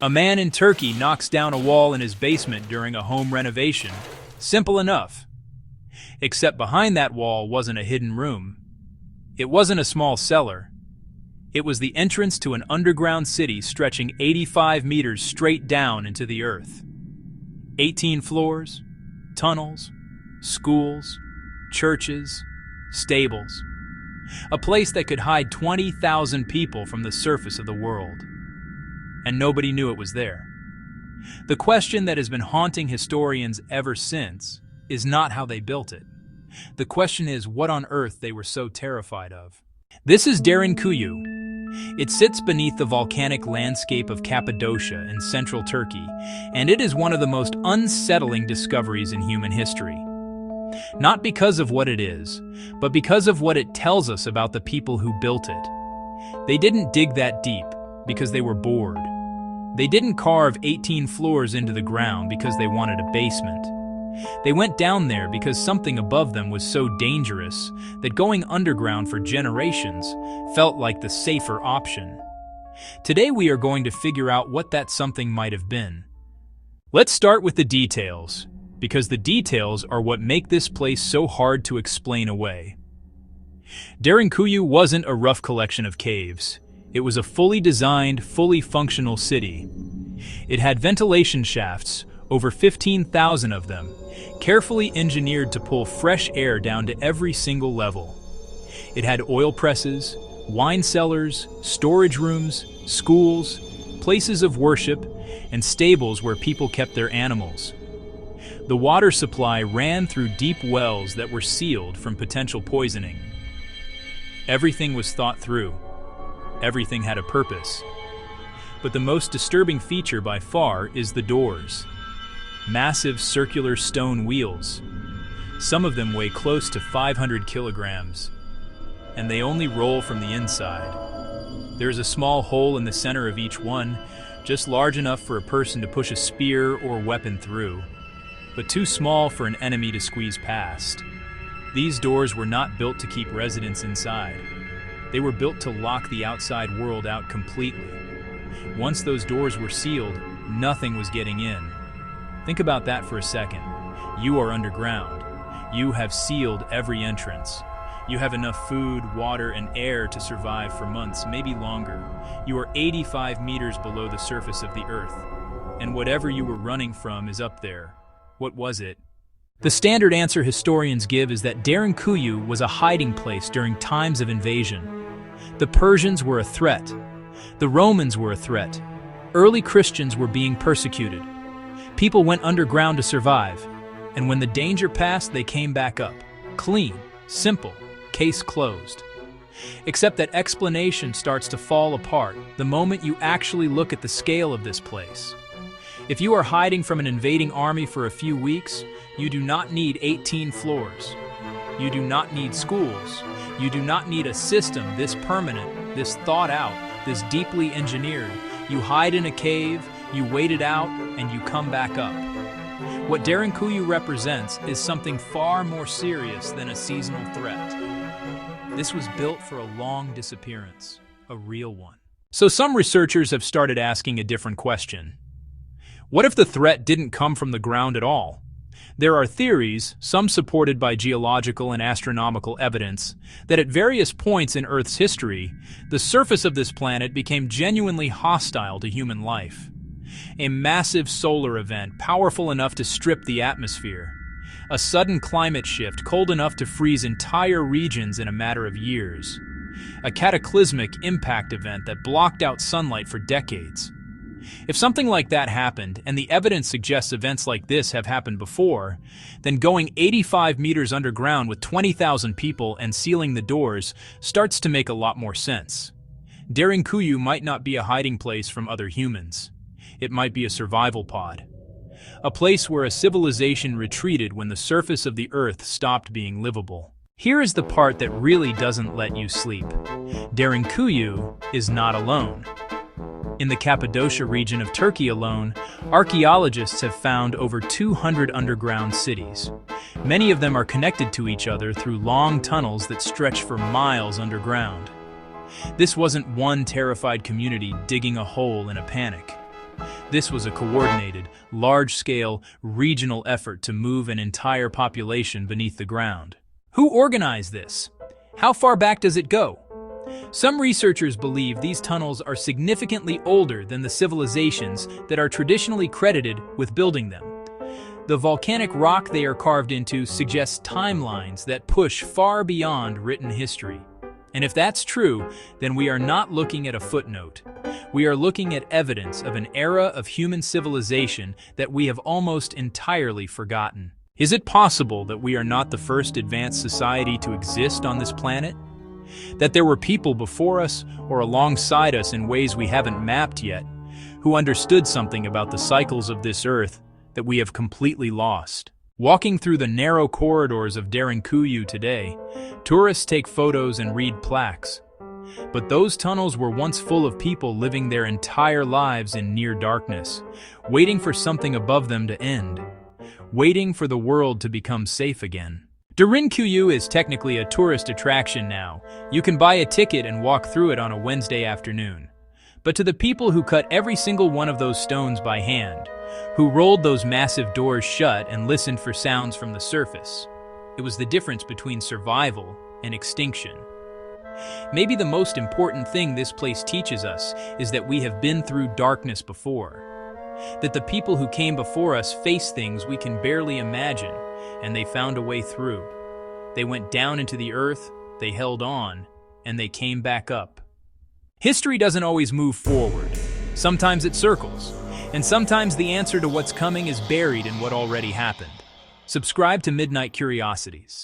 A man in Turkey knocks down a wall in his basement during a home renovation. Simple enough. Except behind that wall wasn't a hidden room. It wasn't a small cellar. It was the entrance to an underground city stretching 85 meters straight down into the earth. 18 floors, tunnels, schools, churches, stables. A place that could hide 20,000 people from the surface of the world. And nobody knew it was there. The question that has been haunting historians ever since is not how they built it. The question is what on earth they were so terrified of. This is Derinkuyu. It sits beneath the volcanic landscape of Cappadocia in central Turkey, and it is one of the most unsettling discoveries in human history. Not because of what it is, but because of what it tells us about the people who built it. They didn't dig that deep because they were bored. They didn't carve 18 floors into the ground because they wanted a basement. They went down there because something above them was so dangerous that going underground for generations felt like the safer option. Today we are going to figure out what that something might have been. Let's start with the details, because the details are what make this place so hard to explain away. Derinkuyu wasn't a rough collection of caves. It was a fully designed, fully functional city. It had ventilation shafts, over 15,000 of them, carefully engineered to pull fresh air down to every single level. It had oil presses, wine cellars, storage rooms, schools, places of worship, and stables where people kept their animals. The water supply ran through deep wells that were sealed from potential poisoning. Everything was thought through. Everything had a purpose. But the most disturbing feature by far is the doors. Massive circular stone wheels. Some of them weigh close to 500 kilograms, and they only roll from the inside. There is a small hole in the center of each one, just large enough for a person to push a spear or weapon through, but too small for an enemy to squeeze past. These doors were not built to keep residents inside. They were built to lock the outside world out completely. Once those doors were sealed, nothing was getting in. Think about that for a second. You are underground. You have sealed every entrance. You have enough food, water, and air to survive for months, maybe longer. You are 85 meters below the surface of the earth. And whatever you were running from is up there. What was it? The standard answer historians give is that Derinkuyu was a hiding place during times of invasion. The Persians were a threat. The Romans were a threat. Early Christians were being persecuted. People went underground to survive, and when the danger passed, they came back up. Clean, simple, case closed. Except that explanation starts to fall apart the moment you actually look at the scale of this place. If you are hiding from an invading army for a few weeks, you do not need 18 floors. You do not need schools. You do not need a system this permanent, this thought out, this deeply engineered. You hide in a cave, you wait it out, and you come back up. What Derinkuyu represents is something far more serious than a seasonal threat. This was built for a long disappearance, a real one. So some researchers have started asking a different question. What if the threat didn't come from the ground at all? There are theories, some supported by geological and astronomical evidence, that at various points in Earth's history, the surface of this planet became genuinely hostile to human life. A massive solar event powerful enough to strip the atmosphere. A sudden climate shift cold enough to freeze entire regions in a matter of years. A cataclysmic impact event that blocked out sunlight for decades. If something like that happened, and the evidence suggests events like this have happened before, then going 85 meters underground with 20,000 people and sealing the doors starts to make a lot more sense. Derinkuyu might not be a hiding place from other humans. It might be a survival pod. A place where a civilization retreated when the surface of the earth stopped being livable. Here is the part that really doesn't let you sleep. Derinkuyu is not alone. In the Cappadocia region of Turkey alone, archaeologists have found over 200 underground cities. Many of them are connected to each other through long tunnels that stretch for miles underground. This wasn't one terrified community digging a hole in a panic. This was a coordinated, large-scale, regional effort to move an entire population beneath the ground. Who organized this? How far back does it go? Some researchers believe these tunnels are significantly older than the civilizations that are traditionally credited with building them. The volcanic rock they are carved into suggests timelines that push far beyond written history. And if that's true, then we are not looking at a footnote. We are looking at evidence of an era of human civilization that we have almost entirely forgotten. Is it possible that we are not the first advanced society to exist on this planet? That there were people before us or alongside us in ways we haven't mapped yet, who understood something about the cycles of this earth that we have completely lost? Walking through the narrow corridors of Derinkuyu today, tourists take photos and read plaques. But those tunnels were once full of people living their entire lives in near darkness, waiting for something above them to end, waiting for the world to become safe again. Derinkuyu is technically a tourist attraction now. You can buy a ticket and walk through it on a Wednesday afternoon. But to the people who cut every single one of those stones by hand, who rolled those massive doors shut and listened for sounds from the surface, it was the difference between survival and extinction. Maybe the most important thing this place teaches us is that we have been through darkness before. That the people who came before us faced things we can barely imagine, and they found a way through. They went down into the earth, they held on, and they came back up. History doesn't always move forward. Sometimes it circles, and sometimes the answer to what's coming is buried in what already happened. Subscribe to Midnight Curiosities.